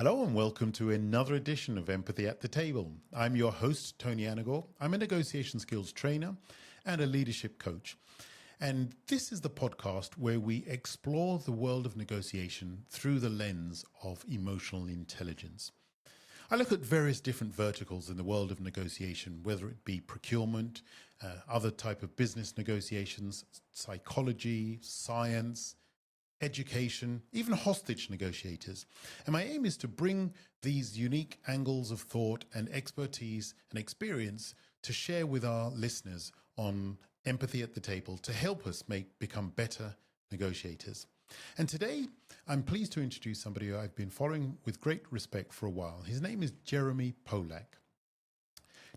Hello and welcome to another edition of Empathy at the Table. I'm your host, Tony Anagor. I'm a negotiation skills trainer and a leadership coach. And this is the podcast where we explore the world of negotiation through the lens of emotional intelligence. I look at various different verticals in the world of negotiation, whether it be procurement, other type of business negotiations, psychology, science, education, even hostage negotiators. And my aim is to bring these unique angles of thought and expertise and experience to share with our listeners on Empathy at the Table to help us become better negotiators. And today, I'm pleased to introduce somebody who I've been following with great respect for a while. His name is Jeremy Pollack.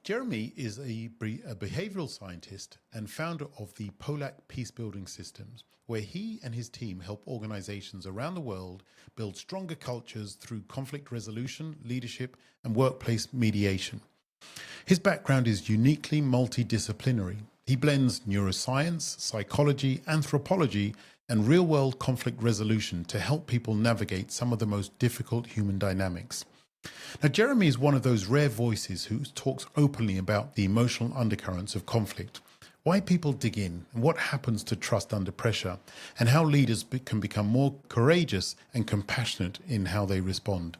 Jeremy is a behavioral scientist and founder of the Pollack Peacebuilding Systems, where he and his team help organizations around the world build stronger cultures through conflict resolution, leadership, and workplace mediation. His background is uniquely multidisciplinary. He blends neuroscience, psychology, anthropology, and real-world conflict resolution to help people navigate some of the most difficult human dynamics. Now, Jeremy is one of those rare voices who talks openly about the emotional undercurrents of conflict, why people dig in, and what happens to trust under pressure, and how leaders can become more courageous and compassionate in how they respond.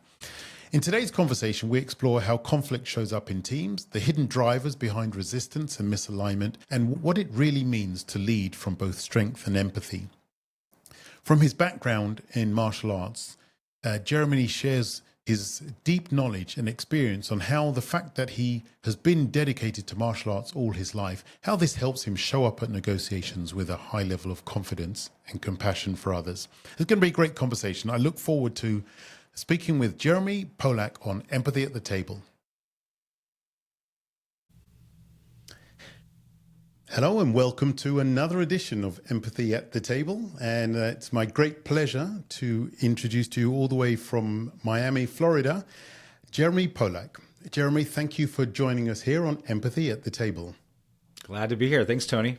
In today's conversation, we explore how conflict shows up in teams, the hidden drivers behind resistance and misalignment, and what it really means to lead from both strength and empathy. From his background in martial arts, Jeremy shares his deep knowledge and experience on how the fact that he has been dedicated to martial arts all his life, how this helps him show up at negotiations with a high level of confidence and compassion for others. It's going to be a great conversation. I look forward to speaking with Jeremy Pollack on Empathy at the Table. Hello and welcome to another edition of Empathy at the Table. And it's my great pleasure to introduce to you all the way from Miami, Florida, Jeremy Pollack. Jeremy, thank you for joining us here on Empathy at the Table. Glad to be here. Thanks, Tony.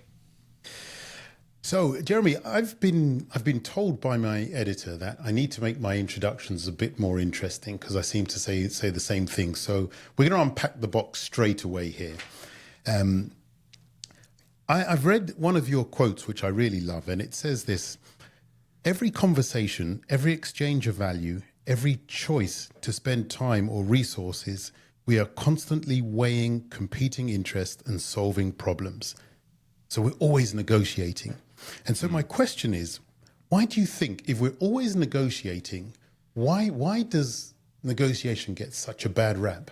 So, Jeremy, I've been told by my editor that I need to make my introductions a bit more interesting because I seem to say the same thing. So we're going to unpack the box straight away here. I've read one of your quotes, which I really love, and it says this: every conversation, every exchange of value, every choice to spend time or resources, we are constantly weighing competing interests and solving problems. So we're always negotiating. And so my question is, why do you think, if we're always negotiating, why does negotiation get such a bad rap?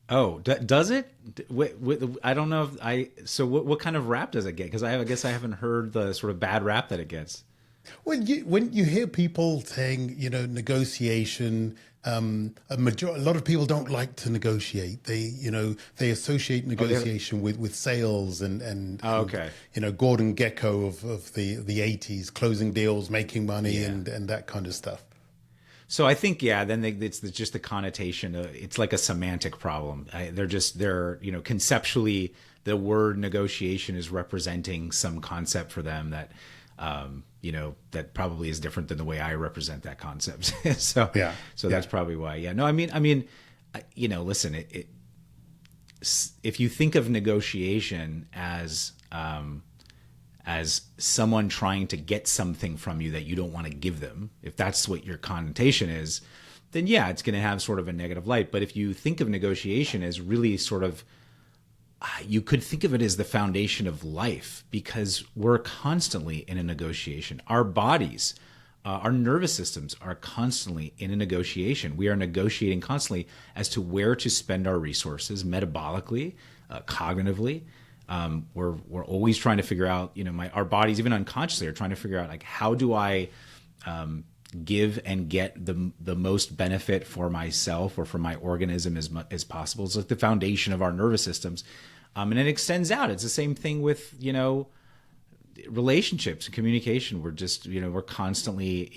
Oh, does it? I don't know. So what kind of rap does it get? Because I guess I haven't heard the sort of bad rap that it gets. Well, when you hear people saying, negotiation, a lot of people don't like to negotiate. They associate negotiation with sales and okay. Gordon Gekko of the 80s, closing deals, making money, and that kind of stuff. So I think, then it's just the connotation. It's like a semantic problem. They're conceptually, the word negotiation is representing some concept for them that, that probably is different than the way I represent that concept. So that's probably why. Yeah. No, I mean, listen, if you think of negotiation as someone trying to get something from you that you don't want to give them, if that's what your connotation is, then it's going to have sort of a negative light. But if you think of negotiation as really sort of, you could think of it as the foundation of life, because we're constantly in a negotiation. Our bodies, our nervous systems are constantly in a negotiation. We are negotiating constantly as to where to spend our resources metabolically, cognitively. We're always trying to figure out, our bodies, even unconsciously, are trying to figure out, like, how do I give and get the most benefit for myself or for my organism as possible. It's like the foundation of our nervous systems. And it extends out. It's the same thing with, relationships and communication. We're just, we're constantly,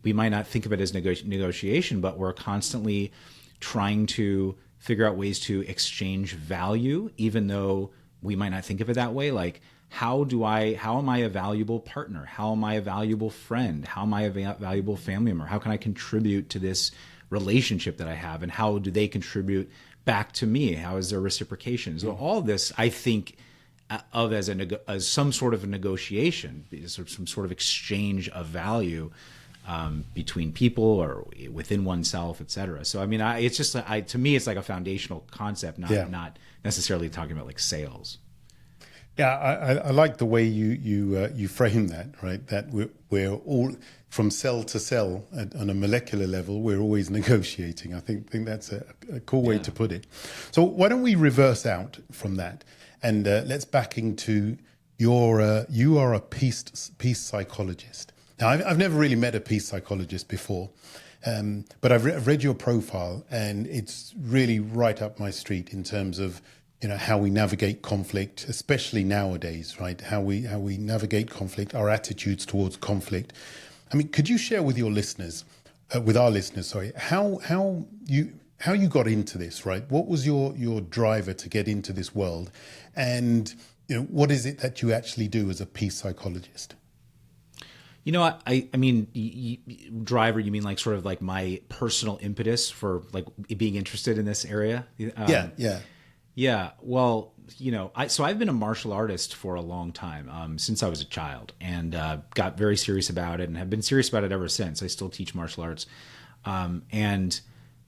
we might not think of it as negotiation, but we're constantly trying to figure out ways to exchange value, even though we might not think of it that way. Like, how am I a valuable partner? How am I a valuable friend? How am I a valuable family member? How can I contribute to this relationship that I have, and how do they contribute back to me? How is there reciprocation? So all this, I think, of as some sort of a negotiation, some sort of exchange of value between people or within oneself, et cetera. So, I mean, it's just, to me, it's like a foundational concept, not necessarily talking about like sales. Yeah, I like the way you frame that, right? That we're all, from cell to cell on a molecular level, we're always negotiating. I think that's a cool way to put it. So why don't we reverse out from that, and let's back into you are a peace psychologist. Now, I've never really met a peace psychologist before, but I've read your profile, and it's really right up my street in terms of, you know, how we navigate conflict, especially nowadays, right? How we navigate conflict, our attitudes towards conflict. I mean, could you share with your listeners, how you got into this, right? What was your driver to get into this world, and you know, what is it that you actually do as a peace psychologist? You know, I mean, driver, you mean like sort of like my personal impetus for like being interested in this area? Yeah. Well, you know, I've been a martial artist for a long time, since I was a child, and got very serious about it, and have been serious about it ever since. I still teach martial arts, and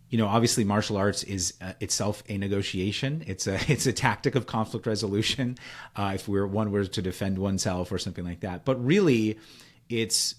you know, obviously, martial arts is itself a negotiation. It's a tactic of conflict resolution, if one were to defend oneself or something like that. But really, it's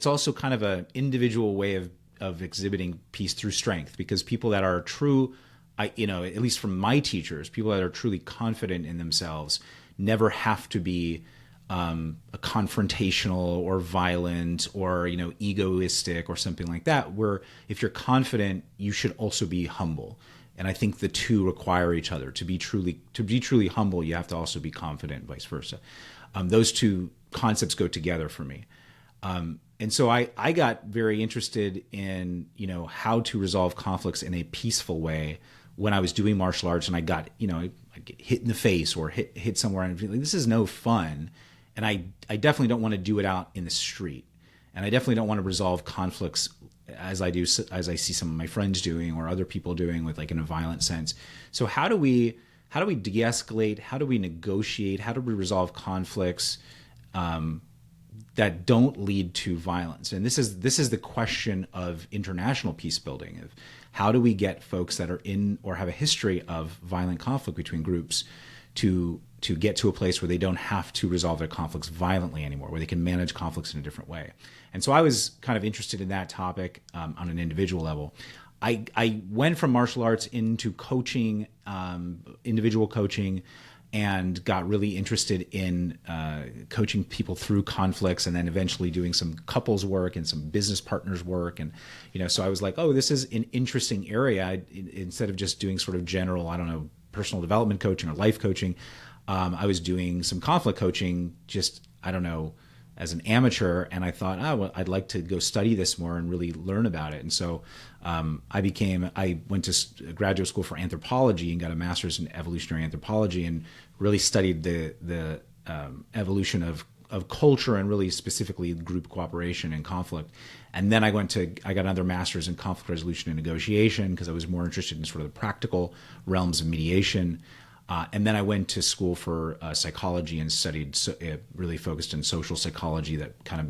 also kind of an individual way of exhibiting peace through strength, because people that are true, at least from my teachers, people that are truly confident in themselves never have to be a confrontational or violent or, you know, egoistic or something like that. Where if you're confident, you should also be humble. And I think the two require each other. To be truly humble, you have to also be confident, vice versa. Those two concepts go together for me. And so I got very interested in, you know, how to resolve conflicts in a peaceful way when I was doing martial arts, and I got, you know, I get hit in the face or hit somewhere, and I'm like, this is no fun. And I definitely don't want to do it out in the street. And I definitely don't want to resolve conflicts as I see some of my friends doing or other people doing, with like in a violent sense. So how do we de-escalate? How do we negotiate? How do we resolve conflicts that don't lead to violence? And this is the question of international peace building. Of how do we get folks that are in or have a history of violent conflict between groups to get to a place where they don't have to resolve their conflicts violently anymore, where they can manage conflicts in a different way. And so I was kind of interested in that topic on an individual level. I went from martial arts into coaching, individual coaching, and got really interested in coaching people through conflicts, and then eventually doing some couples work and some business partners work. And, you know, so I was like, oh, this is an interesting area. Instead of just doing sort of general, I don't know, personal development coaching or life coaching, I was doing some conflict coaching, just, I don't know, as an amateur. And I thought, I'd like to go study this more and really learn about it. And so I went to graduate school for anthropology and got a master's in evolutionary anthropology, and really studied the evolution of culture, and really specifically group cooperation and conflict. And then I got another master's in conflict resolution and negotiation, because I was more interested in sort of the practical realms of mediation. And then I went to school for psychology and studied, really focused on social psychology that kind of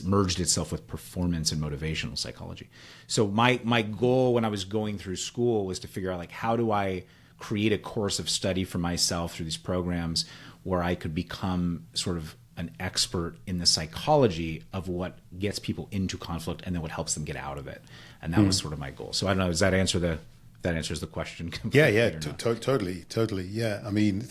merged itself with performance and motivational psychology. So my goal when I was going through school was to figure out, like, how do I create a course of study for myself through these programs where I could become sort of an expert in the psychology of what gets people into conflict and then what helps them get out of it. And that was sort of my goal. So I don't know, does that answers the question completely? Yeah, totally. Yeah, I mean,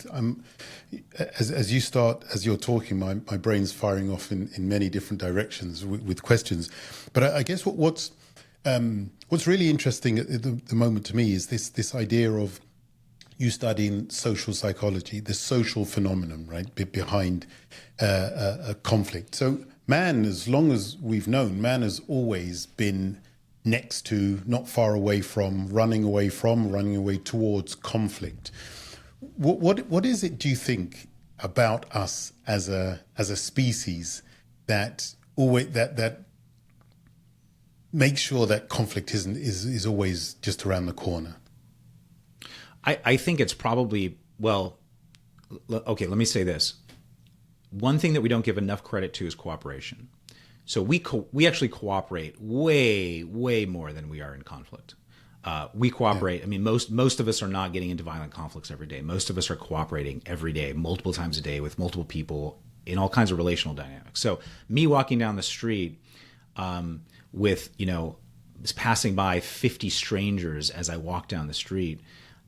as you're talking, my brain's firing off in many different directions with questions. But I guess what's really interesting at the moment to me is this idea of you studying social psychology, the social phenomenon, right, behind a conflict. So man, as long as we've known, man has always been next to, not far away from, running away towards conflict. What is it, do you think, about us as a species that make sure that conflict is always just around the corner? I think it's probably, well, okay, let me say this. One thing that we don't give enough credit to is cooperation. So we actually cooperate way, way more than we are in conflict. We cooperate. I mean, most of us are not getting into violent conflicts every day. Most of us are cooperating every day, multiple times a day with multiple people in all kinds of relational dynamics. So me walking down the street with, passing by 50 strangers as I walk down the street,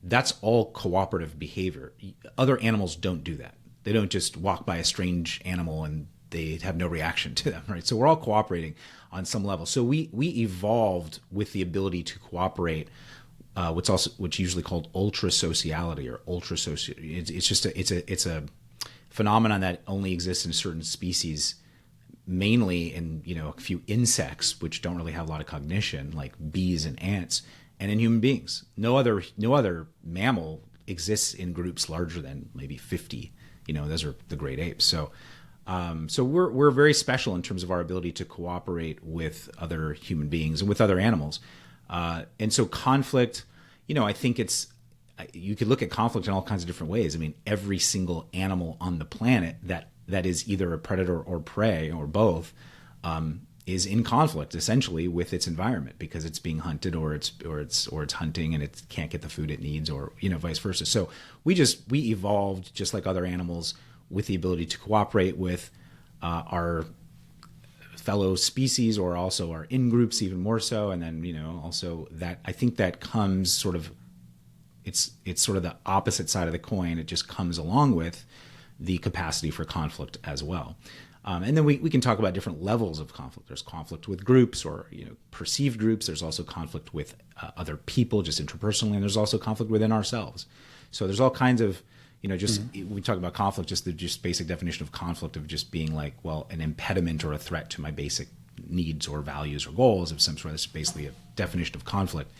that's all cooperative behavior. Other animals don't do that. They don't just walk by a strange animal and they have no reaction to them, right? So we're all cooperating on some level. So we evolved with the ability to cooperate, what's usually called ultra sociality or ultra social. It's a phenomenon that only exists in certain species, mainly in a few insects which don't really have a lot of cognition, like bees and ants, and in human beings. No other mammal exists in groups larger than maybe 50. Those are the great apes. So we're very special in terms of our ability to cooperate with other human beings and with other animals. And so conflict, I think you could look at conflict in all kinds of different ways. I mean, every single animal on the planet that is either a predator or prey or both is in conflict essentially with its environment because it's being hunted or it's hunting and it can't get the food it needs, or vice versa. So we evolved just like other animals with the ability to cooperate with our fellow species, or also our in-groups even more so. And then, also that I think that comes sort of, it's sort of the opposite side of the coin. It just comes along with the capacity for conflict as well. And then we can talk about different levels of conflict. There's conflict with groups or perceived groups. There's also conflict with other people, just interpersonally, and there's also conflict within ourselves. So there's all kinds of we talk about conflict, just the basic definition of conflict of just being like, well, an impediment or a threat to my basic needs or values or goals of some sort. That's basically a definition of conflict.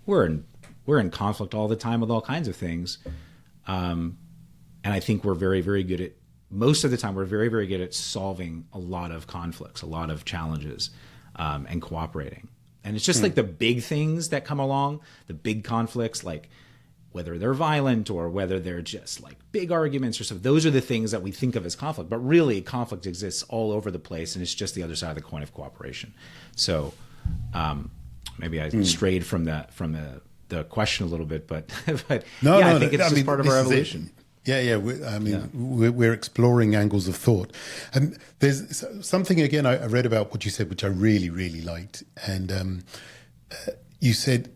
We're in conflict all the time with all kinds of things, and I think we're very, very good at. Most of the time, we're very, very good at solving a lot of conflicts, a lot of challenges, and cooperating. And it's just like the big things that come along, the big conflicts, like whether they're violent or whether they're just like big arguments or stuff. Those are the things that we think of as conflict. But really, conflict exists all over the place, and it's just the other side of the coin of cooperation. So maybe I strayed from the question a little bit, but I think it's just part of our evolution. Yeah. We're exploring angles of thought. And there's something, again, I read about what you said, which I really, really liked. And you said,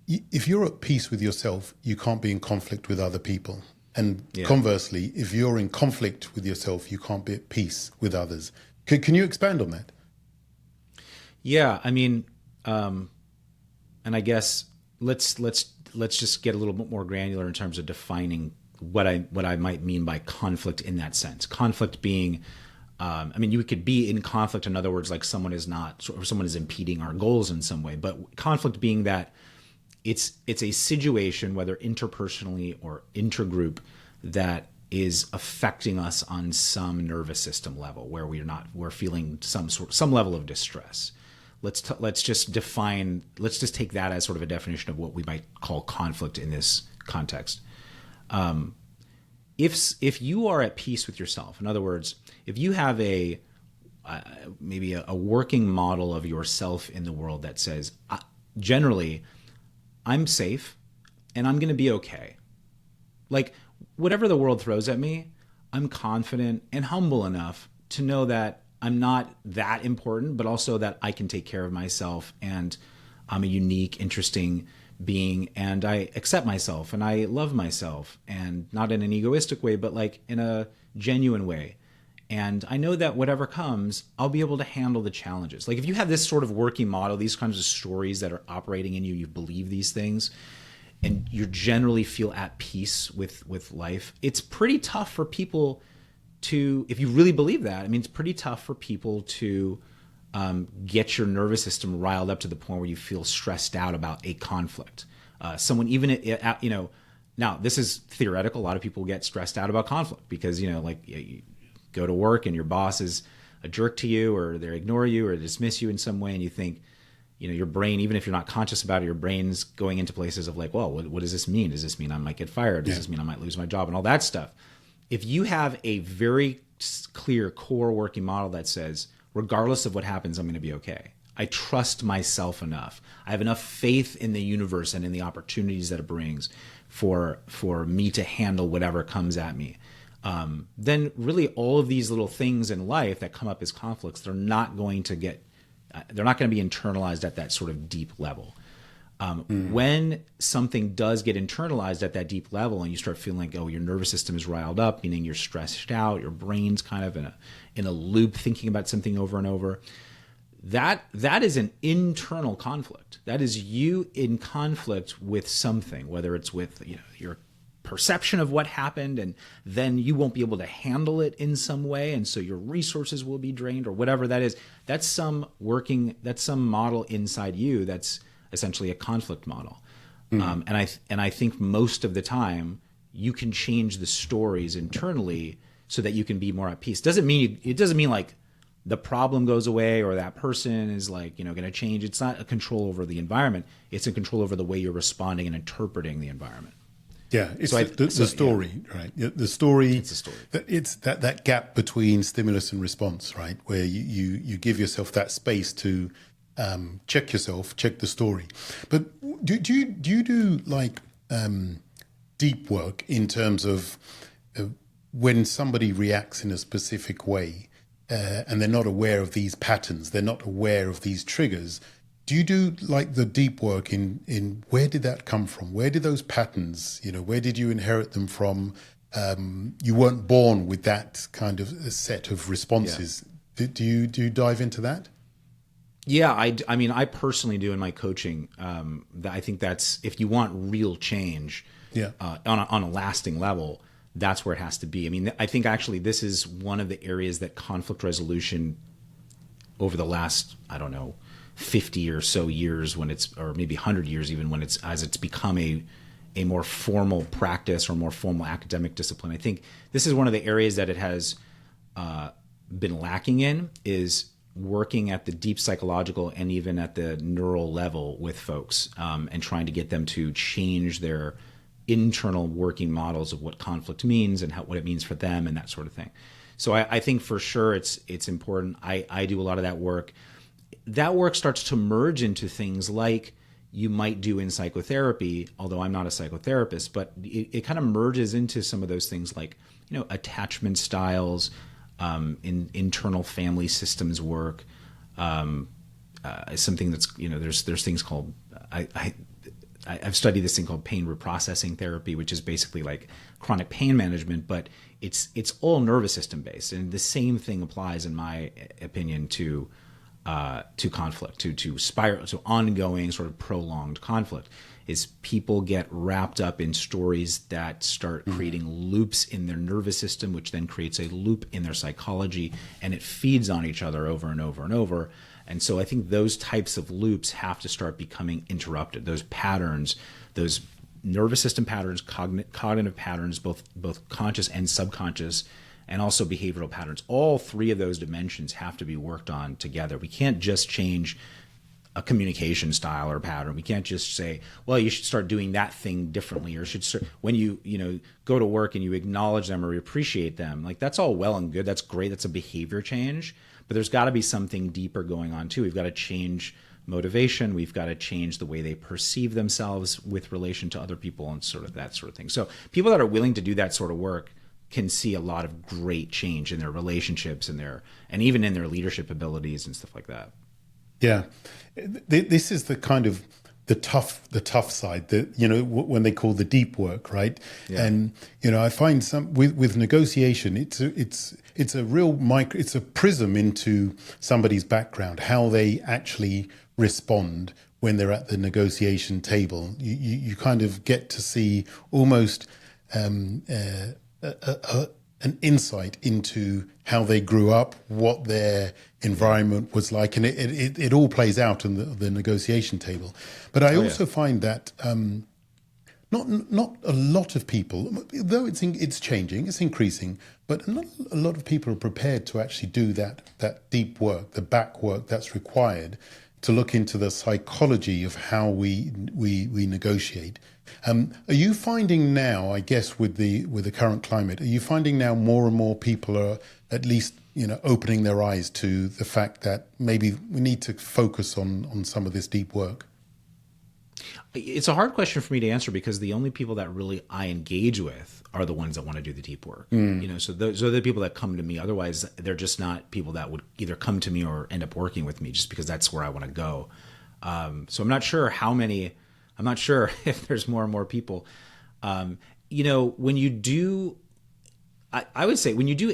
if you're at peace with yourself, you can't be in conflict with other people. And conversely, if you're in conflict with yourself, you can't be at peace with others. Can you expand on that? Yeah, I mean, and I guess let's just get a little bit more granular in terms of defining what I might mean by conflict in that sense. Conflict being, you could be in conflict, in other words, like someone is impeding our goals in some way. But conflict being that it's a situation, whether interpersonally or intergroup, that is affecting us on some nervous system level, where we're feeling some level of distress. Let's just take that as sort of a definition of what we might call conflict in this context. If you are at peace with yourself, in other words, if you have maybe a working model of yourself in the world that says, generally, I'm safe and I'm going to be okay. Like whatever the world throws at me, I'm confident and humble enough to know that I'm not that important, but also that I can take care of myself and I'm a unique, interesting being, and I accept myself and I love myself, and not in an egoistic way, but like in a genuine way. And I know that whatever comes, I'll be able to handle the challenges. Like if you have this sort of working model, these kinds of stories that are operating in you, you believe these things, and you generally feel at peace with life, it's pretty tough for people to, if you really believe that, I mean, it's pretty tough for people to get your nervous system riled up to the point where you feel stressed out about a conflict. Someone, even, now this is theoretical. A lot of people get stressed out about conflict because, you go to work and your boss is a jerk to you, or they ignore you or dismiss you in some way, and you think, your brain, even if you're not conscious about it, your brain's going into places of like, well, what does this mean? Does this mean I might get fired? Does this mean I might lose my job and all that stuff? If you have a very clear core working model that says, regardless of what happens, I'm going to be okay. I trust myself enough. I have enough faith in the universe and in the opportunities that it brings for me to handle whatever comes at me. Then really all of these little things in life that come up as conflicts, they're not going to be internalized at that sort of deep level. When something does get internalized at that deep level and you start feeling like, oh, your nervous system is riled up, meaning you're stressed out, your brain's kind of in a loop thinking about something over and over, that is an internal conflict. That is you in conflict with something, whether it's with your perception of what happened, and then you won't be able to handle it in some way, and so your resources will be drained or whatever that is. That's some model inside you that's essentially a conflict model. And I think most of the time you can change the stories internally so that you can be more at peace. It doesn't mean like the problem goes away or that person is like, going to change. It's not a control over the environment. It's a control over the way you're responding and interpreting the environment. Yeah, it's the story, right? The story. It's a story. It's that gap between stimulus and response, right? Where you give yourself that space to check yourself, check the story. But do you do like deep work in terms of when somebody reacts in a specific way? And they're not aware of these patterns, they're not aware of these triggers. Do you do like the deep work in where did that come from? Where did those patterns, where did you inherit them from? You weren't born with that kind of a set of responses. Yeah. Do you dive into that? Yeah, I mean, I personally do in my coaching. I think that's, if you want real change on a lasting level, that's where it has to be. I mean, I think actually this is one of the areas that conflict resolution over the last, 50 or so years or maybe 100 years even, as it's become a more formal practice or more formal academic discipline. I think this is one of the areas that it has been lacking in, is working at the deep psychological and even at the neural level with folks, and trying to get them to change their internal working models of what conflict means and what it means for them and that sort of thing. So I think for sure it's important. I do a lot of that work. That work starts to merge into things like you might do in psychotherapy, although I'm not a psychotherapist, but it kind of merges into some of those things like, attachment styles, in internal family systems work, something that's, there's things called, I've studied this thing called pain reprocessing therapy, which is basically like chronic pain management, but it's all nervous system based. And the same thing applies, in my opinion, to conflict, to ongoing sort of prolonged conflict. Is people get wrapped up in stories that start creating loops in their nervous system, which then creates a loop in their psychology, and it feeds on each other over and over and over. And so I think those types of loops have to start becoming interrupted. Those patterns, those nervous system patterns, cognitive patterns, both conscious and subconscious, and also behavioral patterns. All three of those dimensions have to be worked on together. We can't just change a communication style or pattern. We can't just say, well, you should start doing that thing differently, or should start, when you go to work and you acknowledge them or appreciate them, like that's all well and good. That's great. That's a behavior change. But there's got to be something deeper going on too. We've got to change motivation. We've got to change the way they perceive themselves with relation to other people and sort of that sort of thing. So people that are willing to do that sort of work can see a lot of great change in their relationships and even in their leadership abilities and stuff like that. Yeah, this is the kind of the tough side that, when they call the deep work, right? Yeah. And I find with negotiation, it's a real it's a prism into somebody's background, how they actually respond when they're at the negotiation table. You kind of get to see almost an insight into how they grew up, what their environment was like, and it all plays out on the negotiation table. But I also find that not a lot of people, though it's changing, it's increasing, but not a lot of people are prepared to actually do that deep work, the back work that's required, to look into the psychology of how we negotiate. Are you finding now, I guess, with the current climate, are you finding now more and more people are at least opening their eyes to the fact that maybe we need to focus on some of this deep work? It's a hard question for me to answer because the only people that really I engage with are the ones that want to do the deep work. So those are the people that come to me. Otherwise, they're just not people that would either come to me or end up working with me just because that's where I want to go. So I'm not sure I'm not sure if there's more and more people. When you do, I would say when you do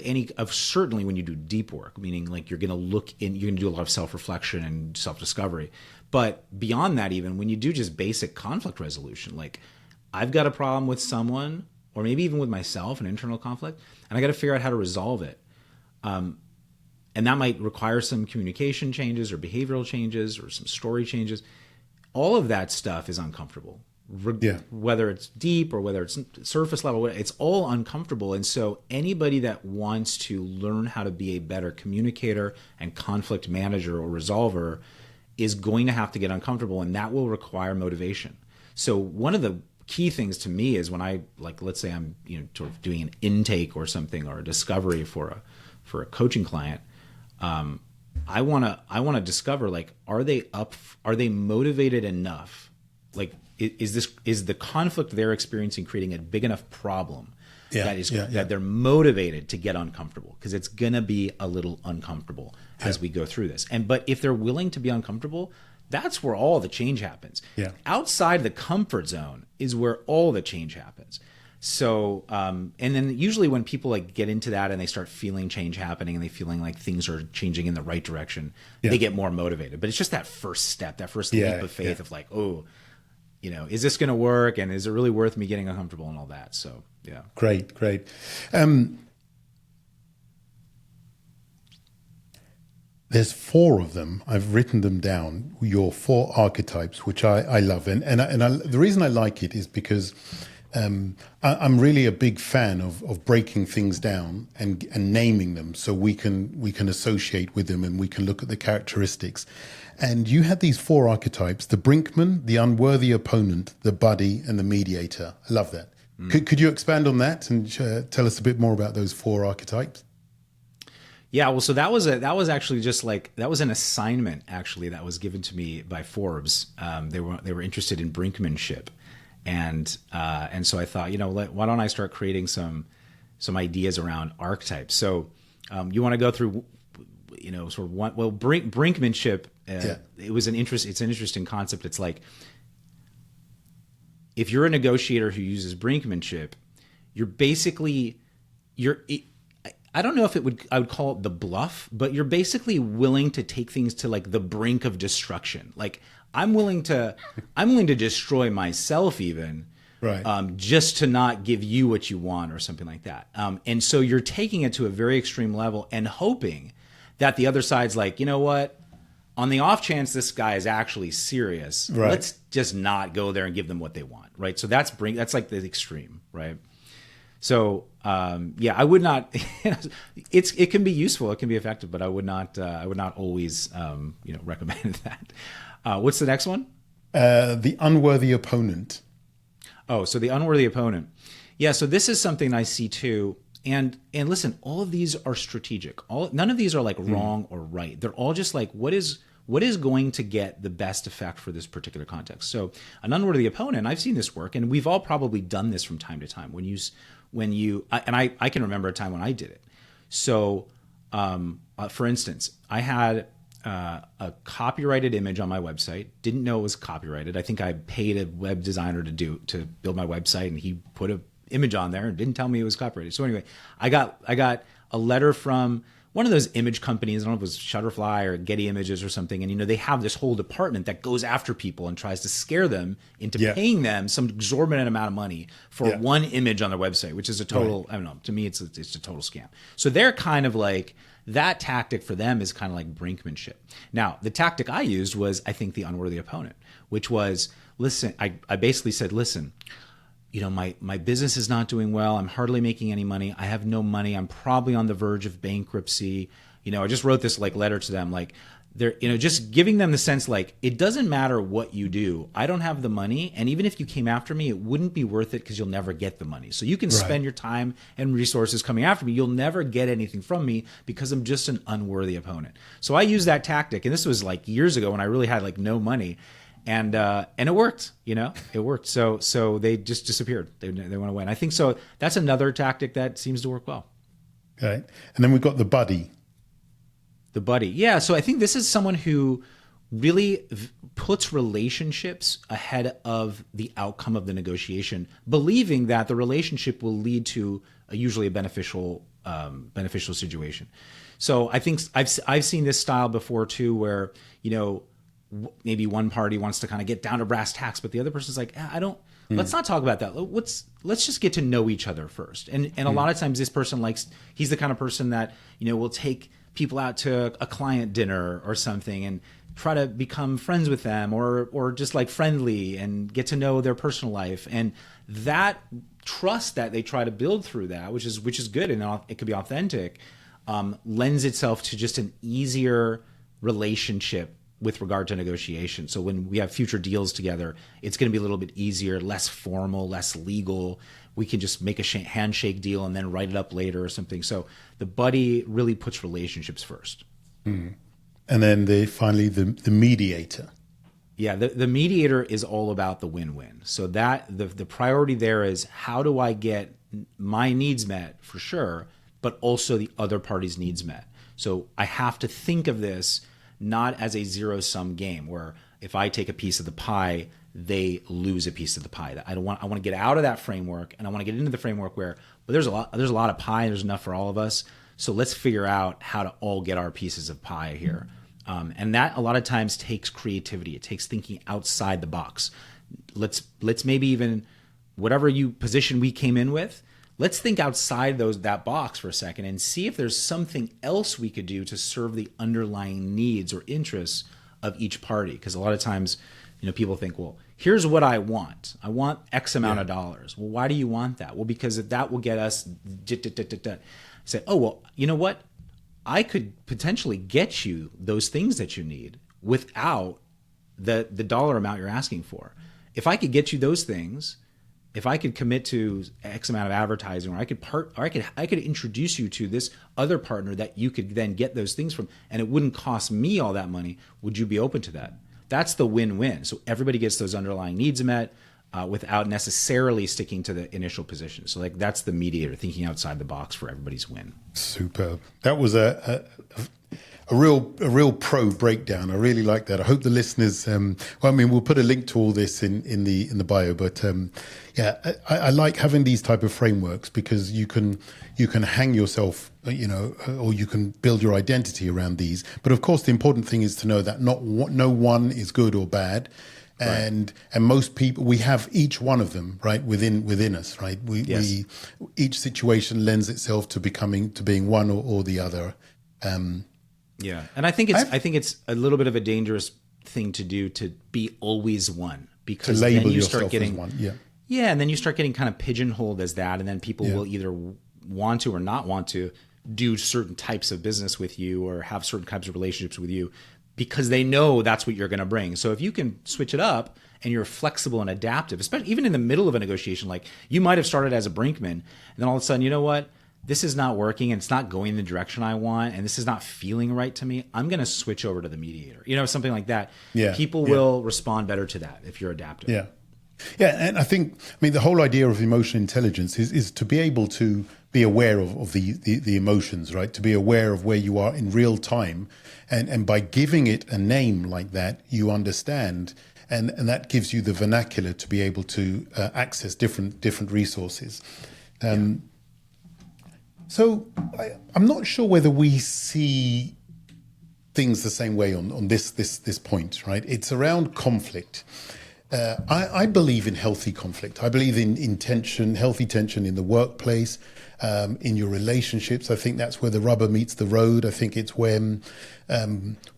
certainly when you do deep work, meaning like you're going to do a lot of self-reflection and self-discovery. But beyond that, even when you do just basic conflict resolution, like I've got a problem with someone or maybe even with myself, an internal conflict, and I got to figure out how to resolve it. And that might require some communication changes or behavioral changes or some story changes. All of that stuff is uncomfortable, whether it's deep or whether it's surface level, it's all uncomfortable. And so anybody that wants to learn how to be a better communicator and conflict manager or resolver is going to have to get uncomfortable, and that will require motivation. So one of the key things to me is when I, like, let's say I'm sort of doing an intake or something or a discovery for a coaching client, I want to discover, like, are they motivated enough? Like, is the conflict they're experiencing creating a big enough problem that they're motivated to get uncomfortable? Because it's gonna be a little uncomfortable as we go through this. But if they're willing to be uncomfortable, that's where all the change happens. Yeah. Outside the comfort zone is where all the change happens. So, and then usually when people like get into that and they start feeling change happening and they feeling like things are changing in the right direction, they get more motivated. But it's just that first step, that first leap of faith of like, oh, is this going to work? And is it really worth me getting uncomfortable and all that? So, yeah. Great. There's 4 of them. I've written them down, your 4 archetypes, which I love. And the reason I like it is because I'm really a big fan of breaking things down and naming them so we can associate with them and we can look at the characteristics. And you had these 4 archetypes: the brinkman, the unworthy opponent, the buddy, and the mediator. I love that. Could you expand on that and tell us a bit more about those 4 archetypes? Yeah, well, so that was actually just like, that was an assignment actually that was given to me by Forbes. They were interested in brinkmanship, and so I thought, why don't I start creating some ideas around archetypes? So you want to go through, sort of brinkmanship. It's an interesting concept. It's like, if you're a negotiator who uses brinkmanship, I don't know if I would call it the bluff, but you're basically willing to take things to like the brink of destruction. Like I'm willing to destroy myself even, right? Just to not give you what you want or something like that. And so you're taking it to a very extreme level and hoping that the other side's like, you know what? On the off chance this guy is actually serious, right, let's just not go there and give them what they want, right? So that's like the extreme, right? So I would not. It can be useful, it can be effective, but I would not always recommend that. What's the next one? The unworthy opponent. Oh, so the unworthy opponent. Yeah. So this is something I see too. And listen, all of these are strategic. None of these are like wrong or right. They're all just like, what is going to get the best effect for this particular context. So an unworthy opponent, I've seen this work, and we've all probably done this from time to time. I can remember a time when I did it. So, for instance, I had a copyrighted image on my website. Didn't know it was copyrighted. I think I paid a web designer to build my website, and he put an image on there and didn't tell me it was copyrighted. So anyway, I got a letter from one of those image companies. I don't know if it was Shutterfly or Getty Images or something. And, they have this whole department that goes after people and tries to scare them into paying them some exorbitant amount of money for one image on their website, which is a total, I don't know, to me, it's a total scam. So they're kind of like, that tactic for them is kind of like brinkmanship. Now, the tactic I used was, I think, the unworthy opponent, which was, listen, I basically said, listen, my business is not doing well. I'm hardly making any money. I have no money. I'm probably on the verge of bankruptcy. I just wrote this like letter to them. Like, they're, just giving them the sense like, it doesn't matter what you do. I don't have the money. And even if you came after me, it wouldn't be worth it because you'll never get the money. So you can spend your time and resources coming after me. You'll never get anything from me because I'm just an unworthy opponent. So I use that tactic. And this was like years ago when I really had like no money. And it worked, it worked. So they just disappeared. They went away. And I think so. That's another tactic that seems to work well. Okay. And then we've got the buddy. The buddy. Yeah. So I think this is someone who really puts relationships ahead of the outcome of the negotiation, believing that the relationship will lead to usually a beneficial situation. So I think I've seen this style before too, where, maybe one party wants to kind of get down to brass tacks, but the other person's like, let's not talk about that. Let's just get to know each other first. And a lot of times this person he's the kind of person that, will take people out to a client dinner or something and try to become friends with them or just like friendly and get to know their personal life. And that trust that they try to build through that, which is good and it could be authentic, lends itself to just an easier relationship with regard to negotiation. So when we have future deals together, it's going to be a little bit easier, less formal, less legal. We can just make a handshake deal and then write it up later or something. So the buddy really puts relationships first. Mm. And then finally the mediator. Yeah, the mediator is all about the win-win. So that the priority there is, how do I get my needs met for sure, but also the other party's needs met. So I have to think of this not as a zero-sum game where if I take a piece of the pie, they lose a piece of the pie. I want to get out of that framework, and I want to get into the framework where there's a lot of pie, there's enough for all of us. So let's figure out how to all get our pieces of pie here. And that a lot of times takes creativity. It takes thinking outside the box. Let's maybe even whatever position we came in with, let's think outside that box for a second and see if there's something else we could do to serve the underlying needs or interests of each party. Because a lot of times, people think, well, here's what I want. I want X amount of dollars. Well, why do you want that? Well, because that will get us. Say, oh, well, you know what? I could potentially get you those things that you need without the dollar amount you're asking for. If I could get you those things, if I could commit to X amount of advertising, or I could introduce you to this other partner that you could then get those things from, and it wouldn't cost me all that money, would you be open to that? That's the win-win. So everybody gets those underlying needs met without necessarily sticking to the initial position. So that's the mediator, thinking outside the box for everybody's win. Superb. That was a real pro breakdown. I really like that. I hope the listeners. We'll put a link to all this in the bio. But I like having these type of frameworks because you can hang yourself, or you can build your identity around these. But of course, the important thing is to know that no one is good or bad. And most people, we have each one of them right within us, right? We each situation lends itself to being one or the other. Yeah, and I think it's a little bit of a dangerous thing to do, to be always one, because to label then you yourself start getting as one. Yeah, and then you start getting kind of pigeonholed as that, and then people will either want to or not want to do certain types of business with you or have certain types of relationships with you, because they know that's what you're going to bring. So if you can switch it up and you're flexible and adaptive, especially even in the middle of a negotiation, like you might have started as a brinkman, and then all of a sudden, you know what? This is not working and it's not going in the direction I want, and this is not feeling right to me. I'm going to switch over to the mediator, something like that. Yeah. People will respond better to that if you're adaptive. Yeah. Yeah. And I think, the whole idea of emotional intelligence is to be able to be aware of the emotions, right? To be aware of where you are in real time. And by giving it a name like that, you understand, and that gives you the vernacular to be able to access different resources. So I'm not sure whether we see things the same way on this point, right? It's around conflict. I believe in healthy conflict. I believe in tension, healthy tension in the workplace, in your relationships. I think that's where the rubber meets the road. I think it's when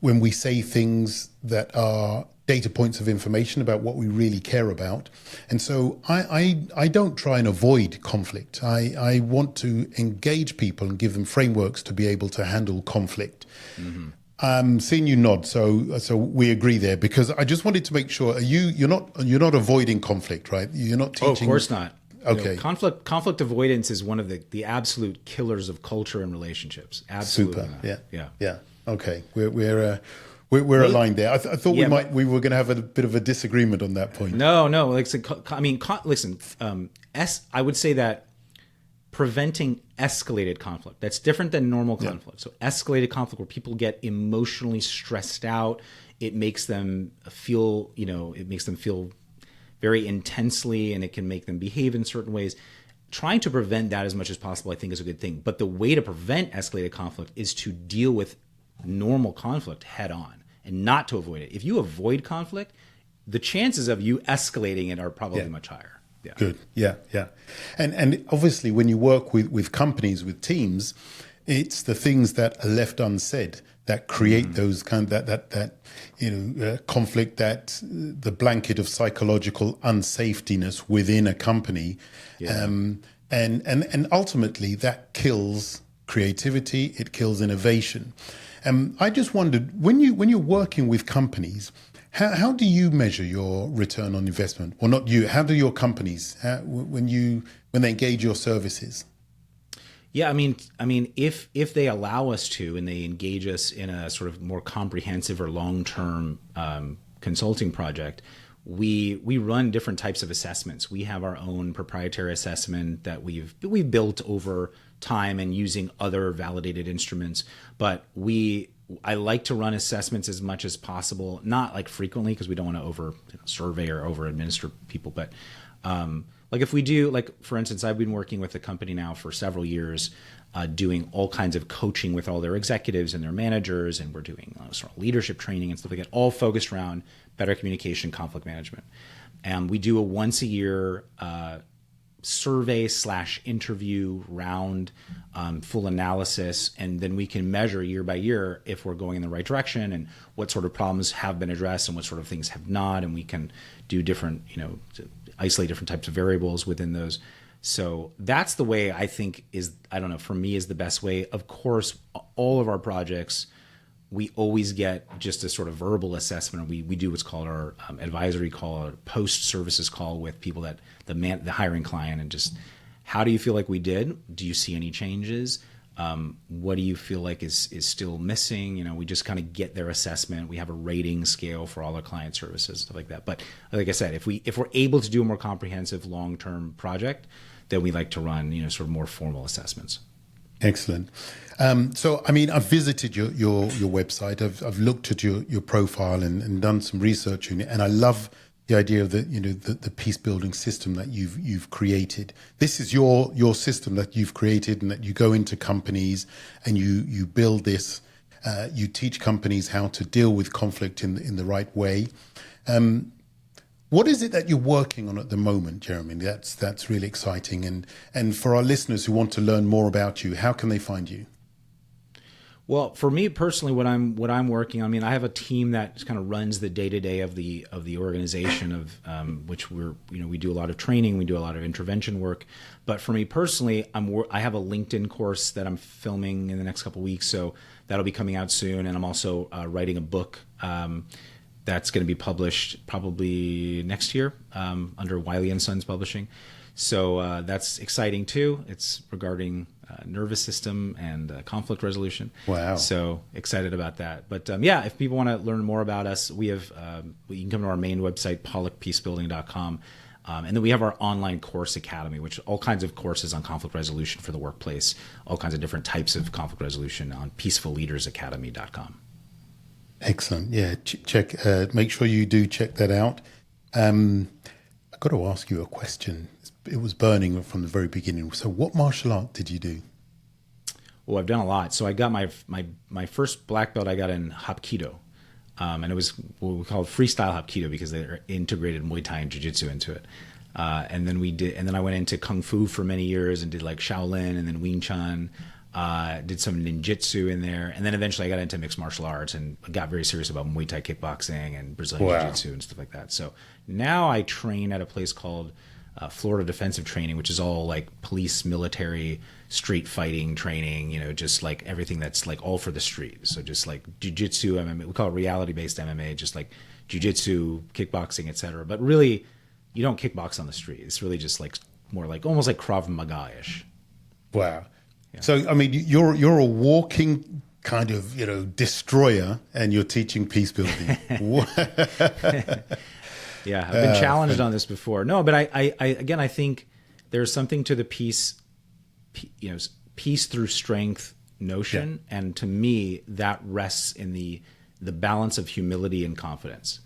we say things that are data points of information about what we really care about. And so I don't try and avoid conflict. I want to engage people and give them frameworks to be able to handle conflict. Mm-hmm. I'm seeing you nod, so we agree there, because I just wanted to make sure you're not avoiding conflict, right? You're not teaching. Oh, of course not. Okay. Conflict avoidance is one of the absolute killers of culture and relationships. Absolutely. Super. Not. Yeah. Okay. We're aligned there. I thought we were going to have a bit of a disagreement on that point. No. Like, I mean, listen. I would say that preventing escalated conflict, that's different than normal conflict. So escalated conflict, where people get emotionally stressed out, it makes them feel very intensely, and it can make them behave in certain ways. Trying to prevent that as much as possible, I think, is a good thing. But the way to prevent escalated conflict is to deal with normal conflict head on and not to avoid it. If you avoid conflict, the chances of you escalating it are probably much higher. Yeah. Good. Yeah. And obviously, when you work with companies, with teams, it's the things that are left unsaid that create those kind of that conflict, that the blanket of psychological unsafetyness within a company, and ultimately that kills creativity. It kills innovation. I just wondered, when you're working with companies, how do you measure your return on investment? Or not you? How do your companies when they engage your services? Yeah, I mean, if they allow us to, and they engage us in a sort of more comprehensive or long-term consulting project, we run different types of assessments. We have our own proprietary assessment that we've built over time and using other validated instruments. But I like to run assessments as much as possible, not like frequently, because we don't want to over survey or over administer people, but like if we do, like for instance, I've been working with a company now for several years, doing all kinds of coaching with all their executives and their managers, and we're doing sort of leadership training and stuff like that, all focused around better communication, conflict management. And we do a once a year survey/interview round, full analysis, and then we can measure year by year if we're going in the right direction and what sort of problems have been addressed and what sort of things have not, and we can do different, isolate different types of variables within those. So that's the way I think for me is the best way. Of course, all of our projects, we always get just a sort of verbal assessment. We do what's called our advisory call, or post-services call with people that the hiring client, and just, how do you feel like we did? Do you see any changes? What do you feel like is still missing? We just kind of get their assessment. We have a rating scale for all our client services, stuff like that. But like I said, if we're able to do a more comprehensive long-term project, then we like to run, sort of more formal assessments. Excellent. So, I mean, I've visited your website. I've looked at your profile and done some research on it, and I love the idea of the peace building system that you've created. This is your system that you've created, and that you go into companies and you build this. You teach companies how to deal with conflict in the right way. What is it that you're working on at the moment, Jeremy? That's really exciting. And for our listeners who want to learn more about you, how can they find you? Well, for me personally, what I'm working on, I have a team that kind of runs the day-to-day of the organization, of which we do a lot of training, we do a lot of intervention work. But for me personally, I have a LinkedIn course that I'm filming in the next couple of weeks, so that'll be coming out soon. And I'm also writing a book that's going to be published probably next year under Wiley & Sons Publishing. So that's exciting too. It's regarding nervous system and conflict resolution. Wow. So excited about that. But if people want to learn more about us, we have you can come to our main website, pollackpeacebuilding.com. And then we have our online course academy, which all kinds of courses on conflict resolution for the workplace, all kinds of different types of conflict resolution on peacefulleadersacademy.com. Excellent. Yeah, check. Make sure you do check that out. I've got to ask you a question. It was burning from the very beginning. So what martial art did you do? Well, I've done a lot. So I got my first black belt I got in Hapkido. And it was what we call freestyle Hapkido, because they integrated Muay Thai and Jiu-Jitsu into it. And then I went into Kung Fu for many years and did like Shaolin and then Wing Chun. Did some ninjutsu in there, and then eventually I got into mixed martial arts and got very serious about Muay Thai kickboxing and Brazilian Jiu-Jitsu and stuff like that. So now I train at a place called Florida defensive training, which is all like police, military, street fighting training, just like everything that's like all for the street. So just like jiu-jitsu, MMA, we call it reality-based MMA, just like jiu-jitsu, kickboxing, etc. But really, you don't kickbox on the street. It's really just like more like almost like Krav Maga-ish. Wow. Yeah. So, I mean, you're a walking kind of, destroyer, and you're teaching peace building. Yeah, I've been challenged on this before. No, but I think there's something to the peace through strength notion, and to me that rests in the balance of humility and confidence.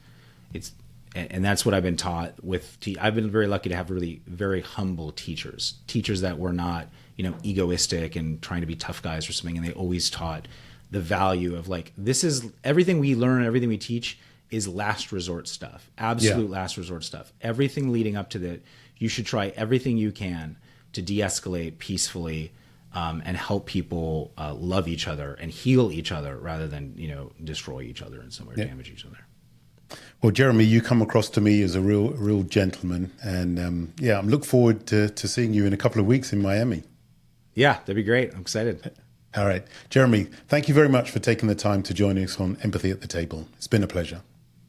And that's what I've been taught with. I've been very lucky to have really very humble teachers that were not egoistic and trying to be tough guys or something, and they always taught the value of like, this is everything we learn, everything we teach is last resort stuff, absolute last resort stuff. Everything leading up to that, you should try everything you can to de-escalate peacefully, and help people love each other and heal each other rather than destroy each other in some way, or damage each other. Well, Jeremy, you come across to me as a real gentleman, and I'm look forward to seeing you in a couple of weeks in Miami. Yeah, that'd be great. I'm excited. All right, Jeremy, thank you very much for taking the time to join us on Empathy at the Table. It's been a pleasure.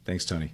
Thanks, Tony.